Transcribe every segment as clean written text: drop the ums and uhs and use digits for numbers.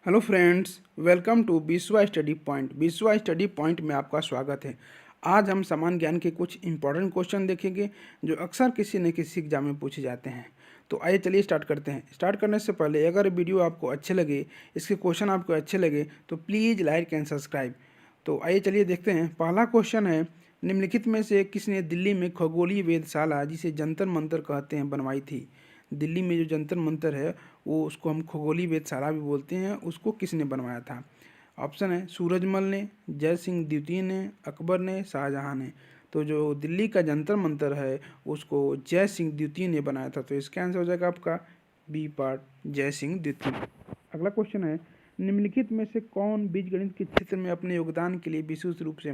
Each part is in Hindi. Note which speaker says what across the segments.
Speaker 1: Hello friends, welcome to Biswa study point. Biswa study point में आपका स्वागत है। आज हम सामान्य ज्ञान के कुछ इंपॉर्टेंट क्वेश्चन देखेंगे जो अक्सर किसी न किसी एग्जाम में पूछे जाते हैं। तो आइए चलिए स्टार्ट करते हैं। स्टार्ट करने से पहले अगर वीडियो आपको अच्छे लगे, इसके क्वेश्चन आपको अच्छे लगे तो प्लीज़ लाइक एंड सब्सक्राइब। तो आइए चलिए देखते हैं। पहला क्वेश्चन है, निम्नलिखित में से किसने दिल्ली में खगोलीय वेधशाला जिसे जंतर मंतर कहते हैं बनवाई थी? दिल्ली में जो जंतर मंतर है वो उसको हम खगोलीय वेधशाला भी बोलते हैं, उसको किसने बनवाया था? ऑप्शन है सूरजमल ने, जय सिंह द्वितीय ने, अकबर ने, शाहजहां ने। तो जो दिल्ली का जंतर मंतर है उसको जय सिंह द्वितीय ने बनाया था। तो इसका आंसर हो जाएगा आपका बी पार्ट, जय सिंह द्वितीय। अगला क्वेश्चन है, निम्नलिखित में से कौन बीजगणित के क्षेत्र में अपने योगदान के लिए विशेष रूप से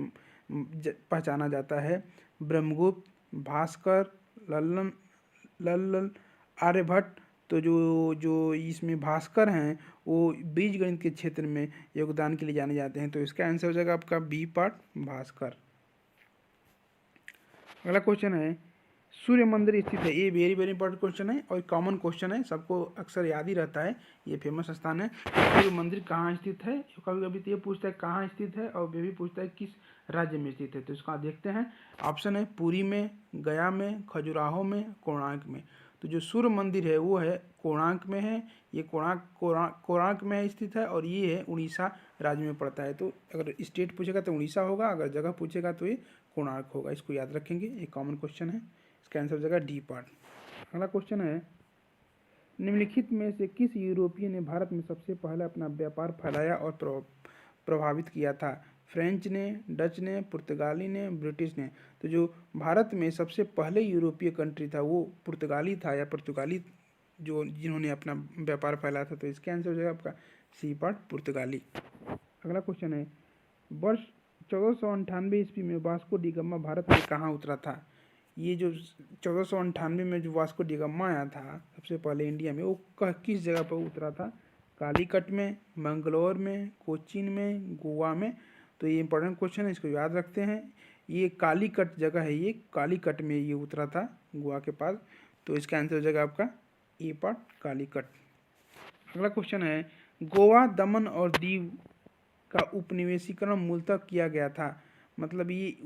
Speaker 1: पहचाना जाता है? ब्रह्मगुप्त, भास्कर, लल्लन लल्ल आर्यभट्ट। तो जो जो इसमें भास्कर हैं वो बीजगणित के क्षेत्र में योगदान के लिए जाने जाते हैं। तो इसका आंसर हो जाएगा आपका बी पार्ट, भास्कर। अगला क्वेश्चन है, सूर्य मंदिर स्थित है। ये वेरी वेरी इंपॉर्टेंट क्वेश्चन है और कॉमन क्वेश्चन है, सबको अक्सर याद ही रहता है। ये फेमस स्थान है। सूर्य मंदिर कहाँ स्थित है? कभी कभी तो ये पूछता है कहाँ स्थित है और ये भी पूछता है किस राज्य में स्थित है। तो इसका देखते हैं। ऑप्शन है पुरी में, गया में, खजुराहो में, कोणार्क में। तो जो सूर्य मंदिर है वो है कोणार्क में है। ये कोणार्क में स्थित है और ये है उड़ीसा राज्य में पड़ता है। तो अगर स्टेट पूछेगा तो उड़ीसा होगा, अगर जगह पूछेगा तो ये कोणार्क होगा। इसको याद रखेंगे, ये कॉमन क्वेश्चन है। इसका आंसर हो जाएगा डी पार्ट। अगला क्वेश्चन है, निम्नलिखित में से किस यूरोपीय ने भारत में सबसे पहले अपना व्यापार फैलाया और प्रभावित किया था? फ्रेंच ने, डच ने, पुर्तगाली ने, ब्रिटिश ने। तो जो भारत में सबसे पहले यूरोपीय कंट्री था वो पुर्तगाली था, या पुर्तगाली जो जिन्होंने अपना व्यापार फैलाया था। तो इसका आंसर हो जाएगा आपका सी पार्ट, पुर्तगाली। अगला क्वेश्चन है, वर्ष 1498 ईस्वी में वास्को डी गामा भारत में कहाँ उतरा था? ये जो 1498 में जो वास्को डी गामा आया था सबसे पहले इंडिया में, वो किस जगह पर उतरा था? कालीकट में, मंगलौर में, कोचीन में, गोवा में। तो ये इंपॉर्टेंट क्वेश्चन है, इसको याद रखते हैं। ये कालीकट जगह है, ये कालीकट में ये उतरा था, गोवा के पास। तो इसका आंसर हो जाएगा आपका ए पार्ट, कालीकट। अगला क्वेश्चन है, गोवा, दमन और दीव का उपनिवेशीकरण मूलतः किया गया था। मतलब ये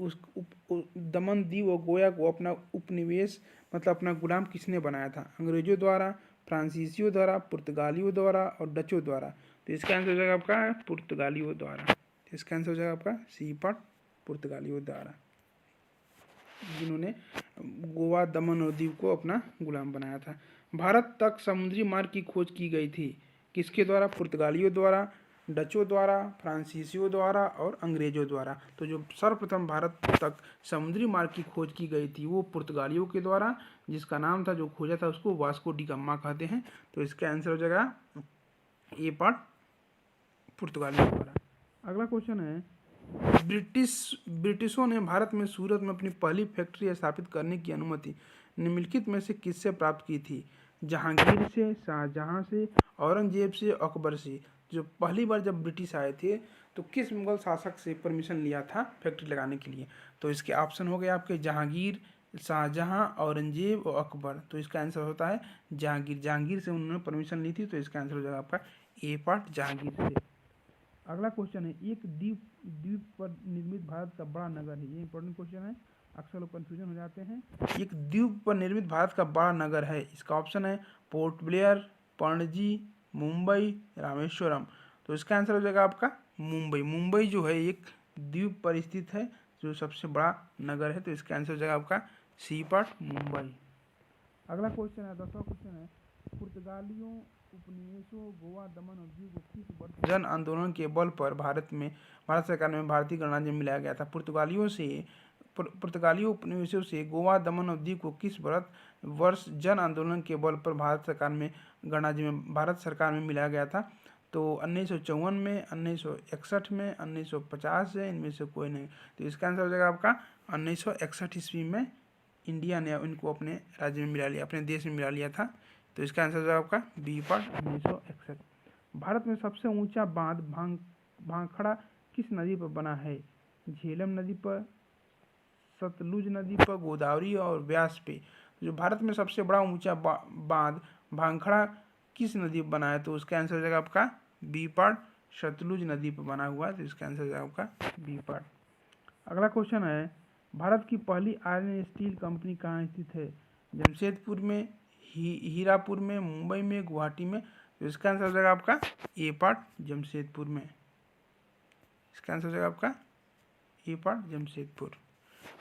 Speaker 1: दमन, दीव और गोवा को अपना उपनिवेश मतलब अपना गुलाम किसने बनाया था? अंग्रेजों द्वारा, फ्रांसीसियों द्वारा, पुर्तगालियों द्वारा और डचों द्वारा। तो इसका आंसर हो जाएगा आपका पुर्तगालियों द्वारा। तो इसका आंसर हो जाएगा आपका सी पार्ट, पुर्तगालियों द्वारा, जिन्होंने गोवा, दमन और दीव को अपना गुलाम बनाया था। भारत तक समुद्री मार्ग की खोज की गई थी किसके द्वारा? पुर्तगालियों द्वारा, डचों द्वारा, फ्रांसीसियों द्वारा और अंग्रेजों द्वारा। तो जो सर्वप्रथम भारत तक समुद्री मार्ग की खोज की गई थी वो पुर्तगालियों के द्वारा, जिसका नाम था जो खोजा था उसको वास्को डी गामा कहते हैं। तो इसका आंसर हो जाएगा ए पार्ट, पुर्तगालियों द्वारा। अगला क्वेश्चन है, ब्रिटिशों ने भारत में सूरत में अपनी पहली फैक्ट्री स्थापित करने की अनुमति निम्नलिखित में से किससे प्राप्त की थी? जहांगीर से, शाहजहां से, औरंगजेब से, अकबर से। जो पहली बार जब ब्रिटिश आए थे तो किस मुगल शासक से परमिशन लिया था फैक्ट्री लगाने के लिए? तो इसके ऑप्शन हो गए आपके जहांगीर, शाहजहां, औरंगजेब और अकबर। तो इसका आंसर होता है जहांगीर। जहांगीर से उन्होंने परमिशन ली थी। तो इसका आंसर हो जाएगा आपका ए पार्ट, जहांगीर से। अगला क्वेश्चन है, एक द्वीप द्वीप पर निर्मित भारत का बड़ा नगर है। ये इंपॉर्टेंट क्वेश्चन है, अक्सर लोग कंफ्यूजन हो जाते हैं। एक द्वीप पर निर्मित भारत का बड़ा नगर है, इसका ऑप्शन है पोर्ट ब्लेयर, पणजी, मुंबई, रामेश्वरम। तो इसका आंसर हो जाएगा आपका मुंबई। मुंबई जो है एक द्वीप पर स्थित है जो सबसे बड़ा नगर है। तो इसका आंसर हो जाएगा आपका सी पार्ट, मुंबई। अगला क्वेश्चन है, 10वां क्वेश्चन है, पुर्तगालियों उपनिवेशों गोवा, दमन और दीव को किस वर्ष जन आंदोलन के बल पर भारत सरकार में भारतीय गणराज्य में मिलाया गया था? पुर्तगालियों उपनिवेशों से गोवा, दमन और दीव को किस वर्ष जन आंदोलन के बल पर भारत सरकार में मिलाया गया था? तो 1954 में, 1961 में, 1950 है, इनमें से कोई नहीं। तो इसका आंसर हो जाएगा आपका 1961 ईस्वी में इंडिया ने इनको अपने राज्य में मिला लिया, अपने देश में मिला लिया था। तो इसका आंसर है आपका बी पार्ट, 1961। भारत में सबसे ऊंचा बांध भांखड़ा किस नदी पर बना है? झेलम नदी पर, सतलुज नदी पर, गोदावरी और व्यास पे। जो भारत में सबसे बड़ा ऊंचा बांध भांखड़ा किस नदी पर बना है? तो उसका आंसर हो जाएगा आपका बी पार्ट सतलुज नदी पर बना हुआ है, तो इसका आंसर हो जाएगा आपका बी पार्ट। अगला क्वेश्चन है, भारत की पहली आयरन स्टील कंपनी कहाँ स्थित है? जमशेदपुर में, हीरापुर में, मुंबई में, गुवाहाटी में। तो इसका आंसर हो जाएगा आपका ए पार्ट जमशेदपुर में। इसका आंसर हो जाएगा आपका ए पार्ट जमशेदपुर।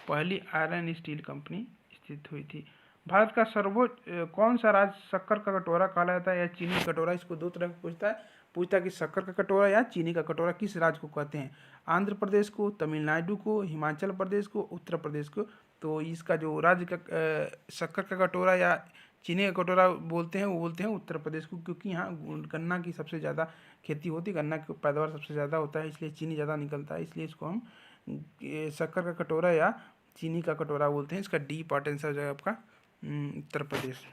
Speaker 1: पहली आयरन स्टील कंपनी स्थित हुई थी। भारत का सर्वोच्च कौन सा राज्य शक्कर का कटोरा कहा जाता है या चीनी का कटोरा? इसको दो तरह का पूछता है कि शक्कर का कटोरा या चीनी का कटोरा किस राज्य को कहते हैं? आंध्र प्रदेश को, तमिलनाडु को, हिमाचल प्रदेश को, उत्तर प्रदेश को। तो इसका जो राज्य का शक्कर का कटोरा या चीनी का कटोरा बोलते हैं वो बोलते हैं उत्तर प्रदेश को, क्योंकि यहाँ गन्ना की सबसे ज़्यादा खेती होती है, गन्ना की पैदावार सबसे ज़्यादा होता है, इसलिए चीनी ज़्यादा निकलता है, इसलिए इसको हम शक्कर का कटोरा या चीनी का कटोरा बोलते हैं। इसका डी पार्ट आंसर हो जाएगा आपका उत्तर प्रदेश।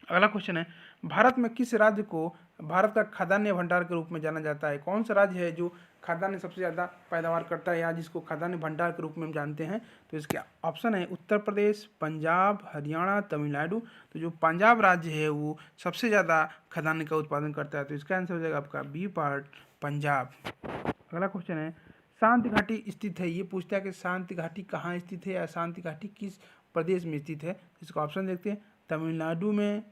Speaker 1: अगला क्वेश्चन है, भारत में किस राज्य को भारत का खाद्यान्न भंडार के रूप में जाना जाता है? कौन सा राज्य है जो खाद्यान्न सबसे ज़्यादा पैदावार करता है या जिसको खाद्यान्न भंडार के रूप में हम जानते हैं? तो इसके ऑप्शन है उत्तर प्रदेश, पंजाब, हरियाणा, तमिलनाडु। तो जो पंजाब राज्य है वो सबसे ज़्यादा खाद्यान्न का उत्पादन करता है, तो इसका आंसर हो जाएगा आपका बी पार्ट पंजाब। अगला क्वेश्चन है, शांति घाटी स्थित है, ये पूछता है कि शांति घाटी कहाँ स्थित है या शांति घाटी किस प्रदेश में स्थित है? इसका ऑप्शन देखते हैं, तमिलनाडु में,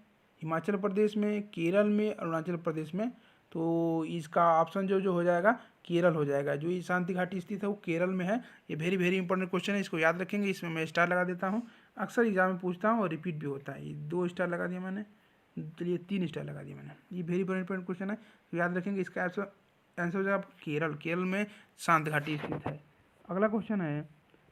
Speaker 1: हिमाचल प्रदेश में, केरल में, अरुणाचल प्रदेश में। तो इसका ऑप्शन जो हो जाएगा केरल हो जाएगा। जो ये शांति घाटी स्थित है वो केरल में है। ये वेरी वेरी इंपॉर्टेंट क्वेश्चन है, इसको याद रखेंगे। इसमें मैं स्टार लगा देता हूँ, अक्सर एग्जाम में पूछता हूँ और रिपीट भी होता है। ये 2 स्टार लगा दिया मैंने, चलिए 3 स्टार लगा दिया मैंने। ये वेरी वेरी इंपॉर्टेंट क्वेश्चन है, तो याद रखेंगे। इसका आंसर हो जाएगा केरल। केरल में शांति घाटी स्थित है। अगला क्वेश्चन है,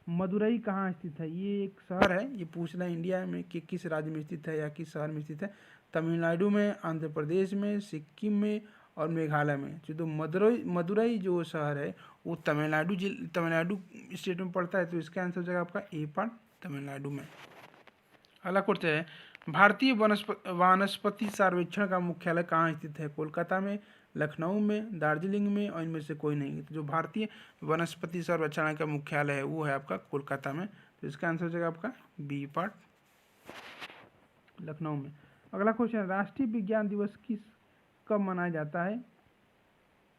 Speaker 1: मदुरई कहाँ स्थित है? ये एक शहर है, ये पूछना है इंडिया में कि किस राज्य में स्थित है या किस शहर में स्थित है? तमिलनाडु में, आंध्र प्रदेश में, सिक्किम में और मेघालय में। तो मदुरई जो शहर है वो तमिलनाडु स्टेट में पड़ता है, तो इसका आंसर हो जाएगा आपका ए पार्ट तमिलनाडु में। अगला क्वेश्चन है, भारतीय वनस्पति सर्वेक्षण का मुख्यालय कहाँ स्थित है? कोलकाता में, लखनऊ में, दार्जिलिंग में और इनमें से कोई नहीं। तो जो भारतीय वनस्पति सर्वेक्षण का मुख्यालय है वो है आपका कोलकाता में, तो इसका आंसर हो जाएगा आपका बी पार्ट लखनऊ में। अगला क्वेश्चन, राष्ट्रीय विज्ञान दिवस कब मनाया जाता है?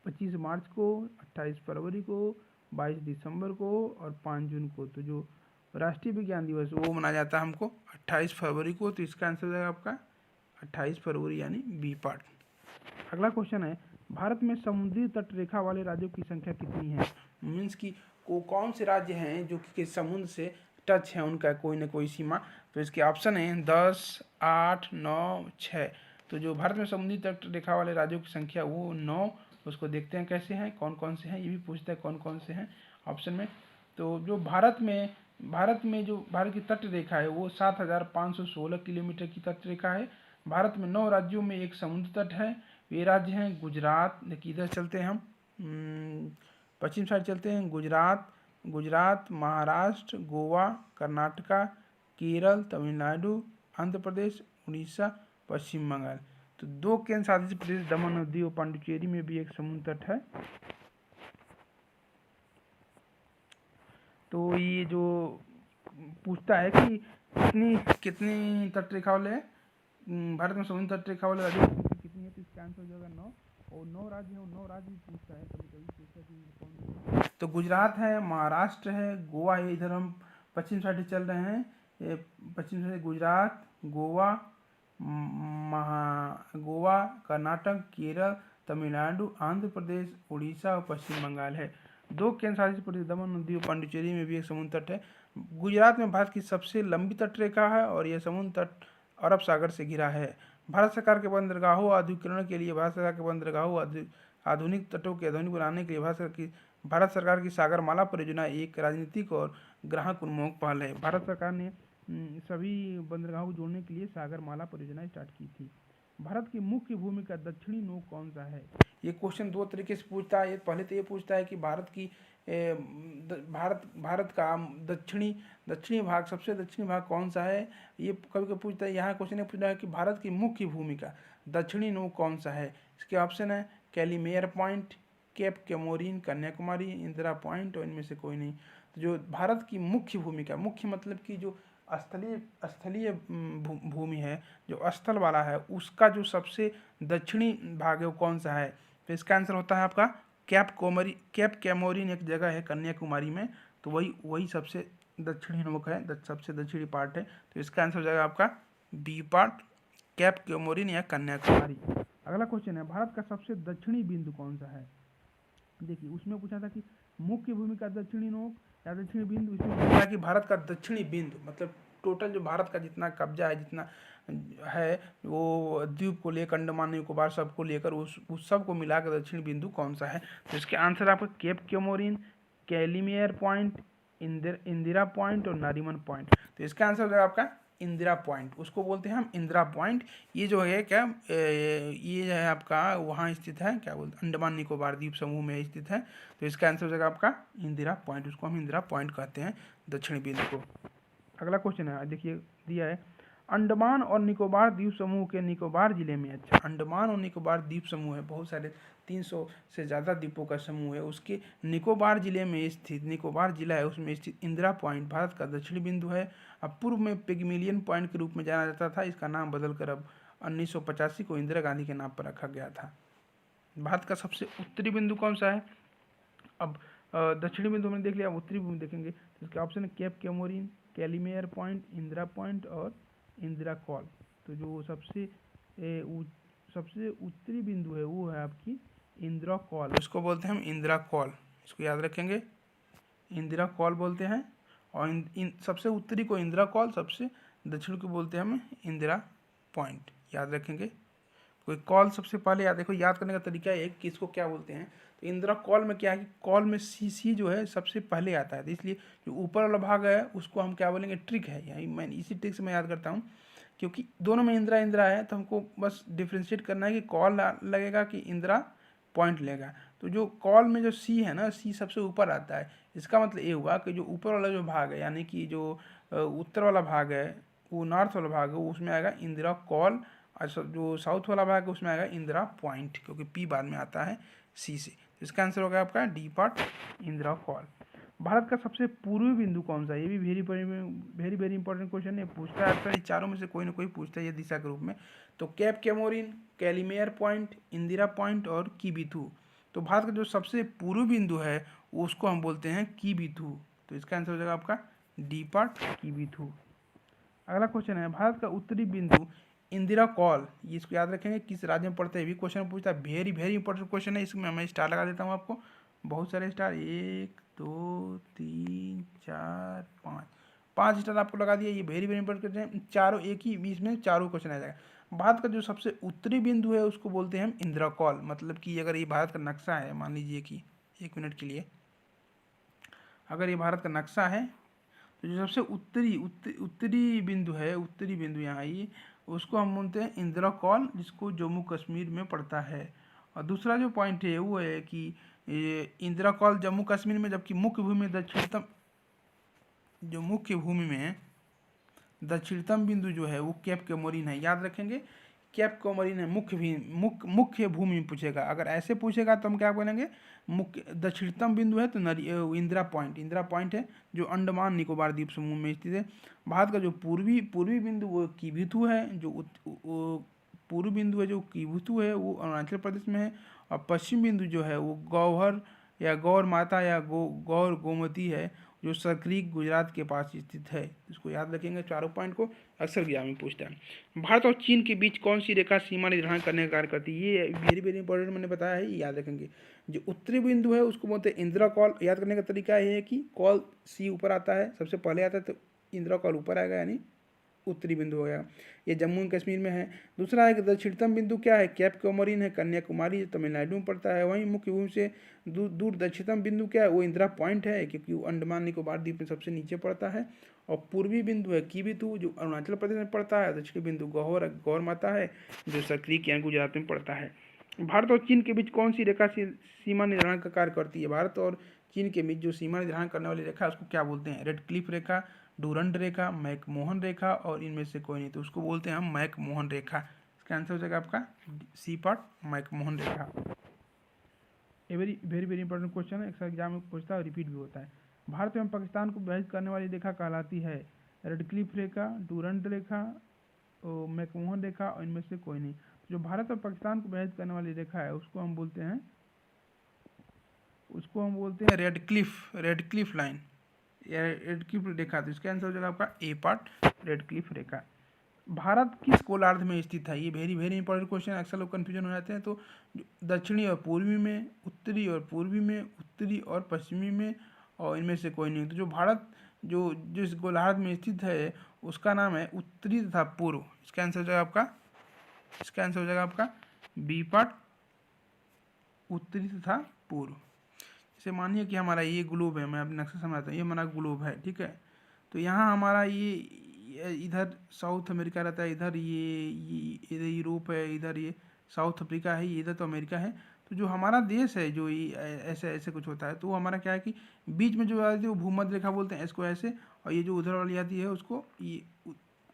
Speaker 1: 25 मार्च को, 28 फरवरी को, 22 दिसंबर को और 5 जून को। तो जो राष्ट्रीय विज्ञान दिवस वो मनाया जाता है हमको 28 फरवरी को, तो इसका आंसर हो जाएगा आपका 28 फरवरी यानी बी पार्ट। अगला क्वेश्चन है, भारत में समुद्री तट रेखा वाले राज्यों की संख्या कितनी है? मीन्स की कौन से राज्य हैं जो कि समुद्र से टच है, उनका कोई ना कोई सीमा। तो इसके ऑप्शन है 10, 8, 9, 6। तो जो भारत में समुद्री तट रेखा वाले राज्यों की संख्या वो 9। उसको देखते हैं कैसे हैं, कौन कौन से हैं, ये भी पूछता है कौन कौन से हैं ऑप्शन में। तो जो भारत में जो भारत की तट रेखा है वो 7516 किलोमीटर की तट रेखा है। भारत में 9 राज्यों में एक समुद्र तट है। ये राज्य हैं गुजरात, देखिए इधर चलते हैं हम, पश्चिम साइड चलते हैं, गुजरात, महाराष्ट्र, गोवा, कर्नाटका, केरल, तमिलनाडु, आंध्र प्रदेश, उड़ीसा, पश्चिम बंगाल। तो 2 केंद्र शासित प्रदेश दमन और दीव, पांडिचेरी में भी एक समुद्र तट है। तो ये जो पूछता है कि कितनी तट रेखा वाले भारत में समुद्र तट रेखा वाले राज्यों की संख्या कितनी है? तो इसका आंसर हो जाएगा 9। और 9 राज्य है, और 9 राज्य भी पूछता है, कभी कभी पूछता है कि कौन है। तो गुजरात है, महाराष्ट्र है, गोवा है। इधर हम पश्चिम साइड चल रहे हैं, ये पश्चिम साइड गुजरात, गोवा, कर्नाटक, केरल, तमिलनाडु, आंध्र प्रदेश, उड़ीसा और पश्चिम बंगाल है। 2 केंद्र शासित प्रदेश दमन और दीव, पांडिचेरी में भी एक समुद्र तट है। गुजरात में भारत की सबसे लंबी तट रेखा है और यह समुद्र तट अरब सागर से घिरा है। भारत सरकार के बंदरगाहों आधुनिकीकरण के लिए, भारत सरकार के बंदरगाहों आधुनिक तटों के आधुनिक बनाने के लिए भारत सरकार की सागरमाला परियोजना एक राजनीतिक और ग्राहक उन्मुख पहल है। भारत सरकार ने सभी बंदरगाहों को जोड़ने के लिए सागरमाला परियोजना स्टार्ट की थी। भारत की मुख्य भूमि का दक्षिणी नोक कौन सा है? ये क्वेश्चन 2 तरीके से पूछता है। पहले तो ये पूछता है कि भारत का दक्षिणी भाग, सबसे दक्षिणी भाग कौन सा है। ये कभी कभी पूछता है। यहाँ क्वेश्चन ये पूछता है कि भारत की मुख्य भूमि का दक्षिणी नोक कौन सा है। इसके ऑप्शन है Calimere point, cape Comorin, Kanyakumari, Indira point और इनमें से कोई नहीं। तो जो भारत की मुख्य भूमिका, मुख्य मतलब कि जो स्थलीय भूमि है, जो स्थल वाला है, उसका जो सबसे दक्षिणी भाग है वो कौन सा है? तो इसका आंसर होता है आपका कैप कैमोरिन एक जगह है कन्याकुमारी में, तो वही सबसे दक्षिणी नोक है, सबसे दक्षिणी पार्ट है। तो इसका आंसर हो जाएगा आपका बी पार्ट, कैप कैमोरिन या कन्याकुमारी। अगला क्वेश्चन है, भारत का सबसे दक्षिणी बिंदु कौन सा है? देखिए उसमें पूछा था कि मुख्य भूमि का दक्षिणी नोक या दक्षिणी बिंदु, इसमें पूछा कि भारत का दक्षिणी बिंदु मतलब टोटल जो भारत का जितना कब्जा है, जितना है वो द्वीप को लेकर, अंडमान निकोबार सबको लेकर, उस सब को मिलाकर दक्षिणी बिंदु कौन सा है? तो इसके आंसर आपका cape Comorin, Calimere point, Indira point और नारीमन पॉइंट। तो इसका आंसर हो जाएगा आपका इंदिरा पॉइंट, उसको बोलते हैं हम इंदिरा पॉइंट। ये जो है क्या ये है आपका वहाँ स्थित है, क्या बोलते हैं, अंडमान निकोबार द्वीप समूह में स्थित है। तो इसका आंसर हो जाएगा आपका इंदिरा पॉइंट, उसको हम इंदिरा पॉइंट कहते हैं दक्षिणी बिंदु को। अगला क्वेश्चन है, देखिए दिया है, अंडमान और निकोबार द्वीप समूह के निकोबार जिले में, अच्छा अंडमान और निकोबार द्वीप समूह है, बहुत सारे 300 से ज़्यादा द्वीपों का समूह है, उसके निकोबार जिले में स्थित निकोबार जिला है, उसमें स्थित इंदिरा पॉइंट भारत का दक्षिणी बिंदु है। अब पूर्व में पिगमिलियन पॉइंट के रूप में जाना जाता था, इसका नाम बदलकर अब 1985 को इंदिरा गांधी के नाम पर रखा गया था। भारत का सबसे उत्तरी बिंदु कौन सा है? अब दक्षिणी बिंदु हमने देख लिया, उत्तरी बिंदु देखेंगे तो इसका ऑप्शन है cape Comorin, Calimere point, Indira point और इंदिरा कॉल। तो जो सबसे उत्तरी बिंदु है वो है आपकी इंदिरा कॉल, इसको बोलते हैं हम इंदिरा कॉल, इसको याद रखेंगे, इंदिरा कॉल बोलते हैं। और सबसे उत्तरी को इंदिरा कॉल, सबसे दक्षिण को बोलते हैं हम इंदिरा पॉइंट, याद रखेंगे। कोई कॉल सबसे पहले याद, देखो याद करने का तरीका है कि इसको क्या बोलते हैं। तो इंदिरा कॉल में क्या है कि कॉल में सी जो है सबसे पहले आता है, तो इसलिए जो ऊपर वाला भाग है उसको हम क्या बोलेंगे, ट्रिक है, यानी मैं इसी ट्रिक से मैं याद करता हूँ, क्योंकि दोनों में इंदिरा इंदिरा है, तो हमको बस डिफ्रेंशिएट करना है कि कॉल लगेगा कि इंदिरा पॉइंट लेगा। तो जो कॉल में जो सी है ना, सी सबसे ऊपर आता है, इसका मतलब ये हुआ कि जो ऊपर वाला जो भाग है, यानी कि जो उत्तर वाला भाग है, वो नॉर्थ वाला भाग है, वो उसमें आएगा इंदिरा कॉल, और जो साउथ वाला भाग है उसमें आएगा इंदिरा पॉइंट, क्योंकि पी बाद में आता है सी से। तो इसका आंसर होगा आपका D part, Indira call. Bharat का सबसे पूर्वी बिंदु कौन सा है? ये भी वेरी वेरी इंपॉर्टेंट क्वेश्चन है, पूछता है अक्सर, चारों में से कोई ना कोई पूछता है ये दिशा के रूप में। तो cape Comorin, Calimere point, Indira point और कीबिथू। तो भारत का जो सबसे पूर्वी बिंदु है उसको हम बोलते हैं कीबिथू। तो इसका आंसर हो जाएगा आपका डी पार्ट, कीबिथू। अगला क्वेश्चन है, भारत का उत्तरी बिंदु इंदिरा कॉल, ये इसको याद रखेंगे किस राज्य में पड़ता है, भी क्वेश्चन पूछता है, वेरी वेरी इंपॉर्टेंट क्वेश्चन है, इसमें मैं स्टार लगा देता हूँ आपको, बहुत सारे स्टार, 1 2 3 4 5, 5 स्टार आपको लगा दिया, ये वेरी वेरी इंपॉर्टेंट क्वेश्चन है, चारों एक ही बीच में चारों क्वेश्चन आ जाएगा। भारत का जो सबसे उत्तरी बिंदु है उसको बोलते हैं हम इंदिरा कॉल, मतलब कि अगर ये भारत का नक्शा है, मान लीजिए कि 1 मिनट के लिए, अगर ये भारत का नक्शा है, तो जो सबसे उत्तरी बिंदु है, उत्तरी बिंदु यहाँ ये, उसको हम बोलते हैं इंदिरा कॉल, जिसको जम्मू कश्मीर में पड़ता है। और दूसरा जो पॉइंट है वो है कि ये इंदिरा कॉल जम्मू कश्मीर में, जबकि मुख्य भूमि दक्षिणतम, जो मुख्य भूमि में दक्षिणतम बिंदु जो है वो केप कैमोरिन है, याद रखेंगे, कैप कैमोरिन है मुख्य भूमि में पूछेगा। अगर ऐसे पूछेगा तो हम क्या बोलेंगे, मुख्य दक्षिणतम बिंदु है तो इंदिरा पॉइंट है, जो अंडमान निकोबार द्वीप समूह में स्थित है। भारत का जो पूर्वी बिंदु वो कीबिथू है, जो पूर्वी बिंदु है जो कीबिथू है वो अरुणाचल प्रदेश में है। और पश्चिम बिंदु जो है वो गौहर या गौर माता या गौर गोमती है, जो सरक्रीक गुजरात के पास स्थित है। इसको याद रखेंगे चारों पॉइंट को, अक्सर एग्जाम में पूछता है। भारत और चीन के बीच कौन सी रेखा सीमा निर्धारण करने का कार्य करती है? ये वेरी वेरी इंपॉर्टेंट मैंने बताया है, ये याद रखेंगे। जो उत्तरी बिंदु है उसको बोलते हैं इंदिरा कॉल, याद करने का तरीका ये है कि कॉल सी ऊपर आता है, सबसे पहले आता है, तो इंदिरा कॉल ऊपर आएगा, यानी उत्तरी बिंदु हो गया। ये जम्मू एंड कश्मीर में है। दूसरा है कि दक्षिणतम बिंदु क्या है, कैप कैमोरिन है, कन्याकुमारी तमिलनाडु में पड़ता है। वहीं मुख्य भूमि से दूर दक्षिणतम बिंदु क्या है, वो इंदिरा पॉइंट है, क्योंकि वो अंडमान निकोबार द्वीप में सबसे नीचे पड़ता है। और पूर्वी बिंदु है कीबिथू, जो अरुणाचल प्रदेश में पड़ता है। दक्षिणी बिंदु गौर माता है, जो सक्रिय यानी गुजरात में पड़ता है। भारत और चीन के बीच कौन सी रेखा सीमा निर्धारण का कार्य करती है? भारत और चीन के बीच जो सीमा निर्धारण करने वाली रेखा उसको क्या बोलते हैं? रेड क्लिफ रेखा, डूरंड रेखा, मैकमोहन रेखा और इनमें से कोई नहीं, तो उसको बोलते हैं हम मैकमोहन रेखा। इसका आंसर हो जाएगा आपका सी पार्ट, मैकमोहन रेखा। ये very very very important question है, अक्सर एग्जाम में पूछता है और रिपीट भी होता है। भारत एवं पाकिस्तान को विभाजित करने वाली रेखा कहलाती है रेड क्लिफ रेखा, डूरंड रेखा, मैकमोहन रेखा और इनमें से कोई नहीं। जो भारत और पाकिस्तान को विभाजित करने वाली रेखा है उसको हम बोलते हैं रेड क्लिफ लाइन या रेड क्लिफ रेखा। तो इसका आंसर हो जाएगा आपका ए पार्ट रेड क्लिफ रेखा। भारत किस गोलार्ध में स्थित है? ये वेरी वेरी इंपॉर्टेंट क्वेश्चन। अक्सर लोग कन्फ्यूजन हो जाते हैं। तो दक्षिणी और पूर्वी में, उत्तरी और पूर्वी में, उत्तरी और पश्चिमी में, और इनमें से कोई नहीं। तो जो भारत जो जिस गोलार्ध में स्थित है उसका नाम है उत्तरी तथा पूर्व। इसका आंसर हो जाएगा आपका बी पार्ट उत्तरी तथा पूर्व। जैसे मानिए कि हमारा ये ग्लोब है, मैं अपने नक्शा समझाता हूँ। ये हमारा ग्लोब है, ठीक है। तो यहाँ हमारा ये इधर साउथ अमेरिका रहता है, इधर ये इधर यूरोप है, इधर ये साउथ अफ्रीका है, ये इधर तो अमेरिका है। तो जो हमारा देश है जो ये ऐसे ऐसे कुछ होता है, तो वो हमारा क्या है कि बीच में जो आती है वो भूमध्य रेखा बोलते हैं इसको ऐसे, और ये जो उधर वाली आती है उसको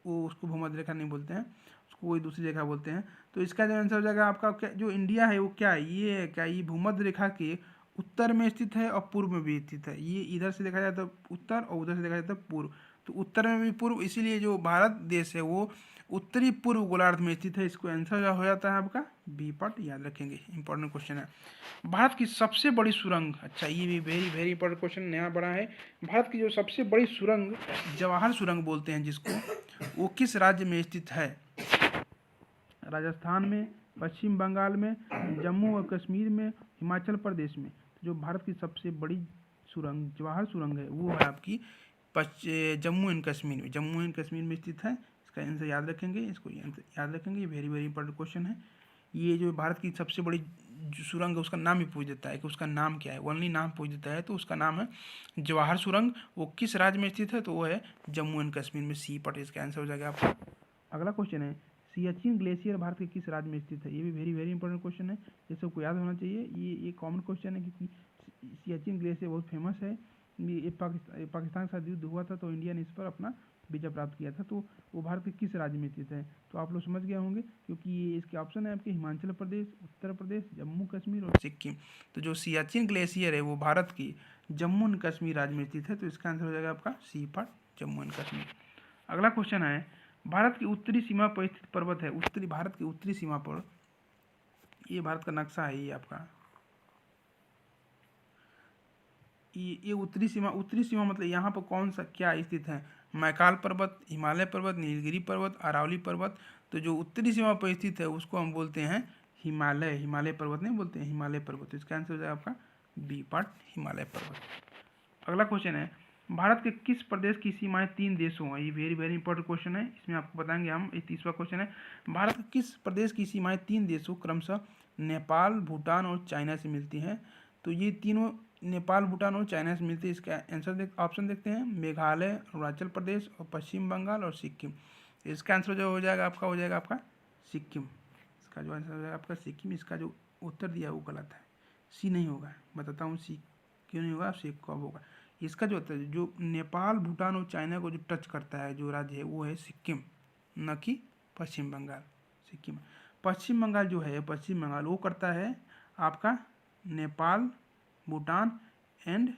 Speaker 1: वो उसको भूमध्य रेखा नहीं बोलते हैं, उसको कोई दूसरी रेखा बोलते हैं। तो इसका जो आंसर हो जाएगा आपका क्या, जो इंडिया है वो क्या है, ये है क्या, ये भूमध्य रेखा के उत्तर में स्थित है और पूर्व में भी स्थित है। ये इधर से देखा जाए तो उत्तर और उधर से देखा जाए तो पूर्व। तो उत्तर में भी पूर्व, इसीलिए जो भारत देश है वो उत्तरी पूर्व गोलार्ध में स्थित है। इसको आंसर हो जाता है आपका बी पार्ट, याद रखेंगे, इंपॉर्टेंट क्वेश्चन है। भारत की सबसे बड़ी सुरंग, अच्छा ये भी वेरी वेरी इंपॉर्टेंट क्वेश्चन नया बड़ा है। भारत की जो सबसे बड़ी सुरंग जवाहर सुरंग बोलते हैं जिसको, वो किस राज्य में स्थित है? राजस्थान में, पश्चिम बंगाल में, जम्मू और कश्मीर में, हिमाचल प्रदेश में। तो जो भारत की सबसे बड़ी सुरंग जवाहर सुरंग है वो है आपकी जम्मू एंड कश्मीर में, जम्मू एंड कश्मीर में स्थित है। इसका आंसर याद रखेंगे, इसको याद रखेंगे, ये वेरी वेरी इंपॉर्टेंट क्वेश्चन है। ये जो भारत की सबसे बड़ी सुरंग है उसका नाम ही पूछ देता है कि उसका नाम क्या है, ओनली नाम पूछ देता है। तो उसका नाम है जवाहर सुरंग। वो किस राज्य में स्थित है? तो वो है जम्मू एंड कश्मीर में, सी पार्ट इसका आंसर हो जाएगा आपका। अगला क्वेश्चन है सियाचिन ग्लेशियर भारत के किस राज्य में स्थित है? ये भी वेरी वेरी इंपॉर्टेंट क्वेश्चन है, ये सबको याद होना चाहिए। ये कॉमन क्वेश्चन है क्योंकि सियाचिन ग्लेशियर बहुत फेमस है। ये पाकिस्तान के साथ युद्ध हुआ था तो इंडिया ने इस पर अपना विजय प्राप्त किया था। तो वो भारत के किस राज्य में स्थित है? तो आप लोग समझ गए होंगे क्योंकि ये इसके ऑप्शन है आपके हिमाचल प्रदेश, उत्तर प्रदेश, जम्मू कश्मीर और सिक्किम। तो जो सियाचिन ग्लेशियर है वो भारत की जम्मू एंड कश्मीर राज्य में स्थित है। तो इसका आंसर हो जाएगा आपका C part Jammu and Kashmir. अगला क्वेश्चन है भारत की उत्तरी सीमा पर स्थित पर्वत है, भारत की उत्तरी सीमा पर, ये भारत का नक्शा है ये आपका, ये उत्तरी सीमा मतलब यहाँ पर कौन सा क्या स्थित है? मैकाल पर्वत, हिमालय पर्वत, नीलगिरी पर्वत, अरावली पर्वत। तो जो उत्तरी सीमा पर स्थित है उसको हम बोलते हैं हिमालय पर्वत नहीं बोलते हैं, हिमालय पर्वत। तो इसका आंसर हो जाएगा आपका बी पार्ट हिमालय पर्वत। अगला क्वेश्चन है भारत के किस प्रदेश की सीमाएं 3 देशों हैं? ये वेरी वेरी इंपॉर्टेंट क्वेश्चन है, इसमें आपको बताएंगे हम। ये 30वां क्वेश्चन है भारत के किस प्रदेश की सीमाएं 3 देशों क्रमशः नेपाल, भूटान और चाइना से मिलती हैं? तो ये तीनों नेपाल, भूटान और चाइना से मिलती है। इसका आंसर ऑप्शन देखते हैं, मेघालय, अरुणाचल प्रदेश और पश्चिम बंगाल और सिक्किम। इसका आंसर जो हो जाएगा आपका सिक्किम। इसका जो आंसर हो जाएगा आपका सिक्किम। इसका जो उत्तर दिया है वो गलत है, सी नहीं होगा। बताता हूँ सी क्यों नहीं होगा, सी कब होगा। इसका जो होता है जो नेपाल, भूटान और चाइना को जो टच करता है जो राज्य है वो है सिक्किम, न कि पश्चिम बंगाल। सिक्किम, पश्चिम बंगाल जो है, पश्चिम बंगाल वो करता है आपका नेपाल, भूटान एंड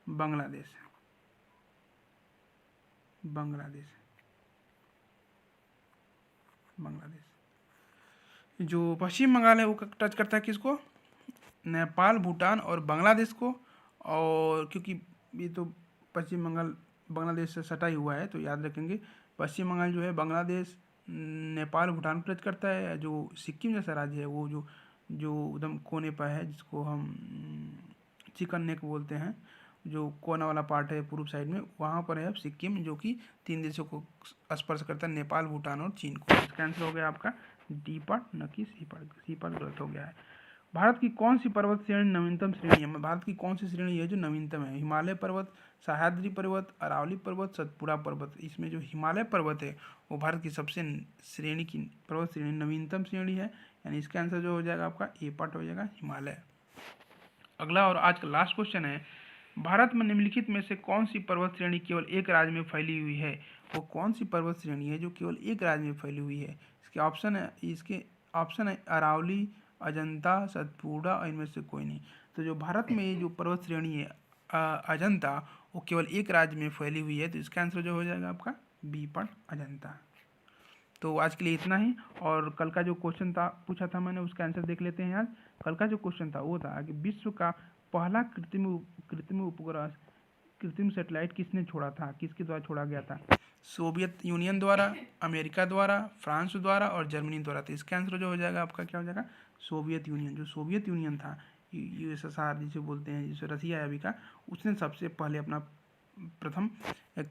Speaker 1: बांग्लादेश। जो पश्चिम बंगाल है वो टच करता है किसको? नेपाल, भूटान और बांग्लादेश को। और क्योंकि ये तो पश्चिम बंगाल बांग्लादेश से सटा ही हुआ है तो याद रखेंगे पश्चिम बंगाल जो है बांग्लादेश, नेपाल, भूटान को टच करता है। जो सिक्किम जैसा राज्य है वो जो एकदम कोने पर है, जिसको हम चिकन नेक बोलते हैं, जो कोना वाला पार्ट है पूर्व साइड में, वहाँ पर है सिक्किम, जो कि 3 देशों को स्पर्श करता है, नेपाल, भूटान और चीन को। इसका आंसर हो गया आपका डी पार्ट, न कि सी पार्ट गलत हो गया है। भारत की कौन सी पर्वत श्रेणी नवीनतम श्रेणी है? भारत की कौन सी श्रेणी है जो नवीनतम है? हिमालय पर्वत, सह्याद्री पर्वत, अरावली पर्वत, सतपुड़ा पर्वत। इसमें जो हिमालय पर्वत है वो भारत की सबसे श्रेणी की पर्वत श्रेणी नवीनतम श्रेणी है, यानी इसका आंसर जो हो जाएगा आपका ए पार्ट हो जाएगा हिमालय। अगला और आज का लास्ट क्वेश्चन है भारत में निम्नलिखित में से कौन सी पर्वत श्रेणी केवल एक राज्य में फैली हुई है? वो कौन सी पर्वत श्रेणी है जो केवल एक राज्य में फैली हुई है? इसके ऑप्शन है अरावली, अजंता, सतपुड़ा और इनमें से कोई नहीं। तो जो भारत में जो पर्वत श्रेणी है अजंता, वो केवल एक राज्य में फैली हुई है। तो इसका आंसर जो हो जाएगा आपका बी पार्ट अजंता। तो आज के लिए इतना ही। और कल का जो क्वेश्चन था पूछा था मैंने, उसका आंसर देख लेते हैं आज। कल का जो क्वेश्चन था वो था कि विश्व का पहला कृत्रिम उपग्रह, कृत्रिम सैटेलाइट किसने छोड़ा था, किसके द्वारा छोड़ा गया था? सोवियत यूनियन द्वारा, अमेरिका द्वारा, फ्रांस द्वारा और जर्मनी द्वारा। तो इसका आंसर जो हो जाएगा आपका क्या हो जाएगा? Soviet union. जो सोवियत यूनियन था, यूएसएसआर जिसे बोलते हैं, जिसे रसिया है अभी का, उसने सबसे पहले अपना प्रथम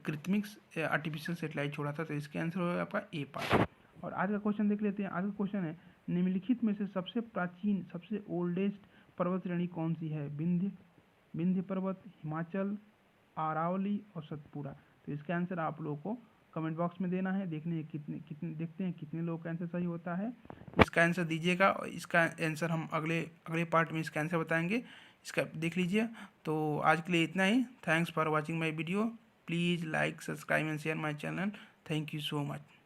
Speaker 1: कृत्रिम आर्टिफिशियल सेटेलाइट छोड़ा था। तो इसका आंसर होगा आपका ए पार्ट। और आज का क्वेश्चन देख लेते हैं। आज का क्वेश्चन है, निम्नलिखित में से सबसे प्राचीन, सबसे ओल्डेस्ट पर्वत श्रेणी कौन सी है? विंध्य पर्वत, हिमाचल, अरावली और सतपुड़ा। तो इसका आंसर आप लोगों को कमेंट बॉक्स में देना है। देखते हैं कितने लोगों का आंसर सही होता है। इसका आंसर दीजिएगा और इसका आंसर हम अगले पार्ट में इसका आंसर बताएंगे। इसका देख लीजिए। तो आज के लिए इतना ही। Thanks for watching my video. Please like, subscribe and share my channel. Thank you so much.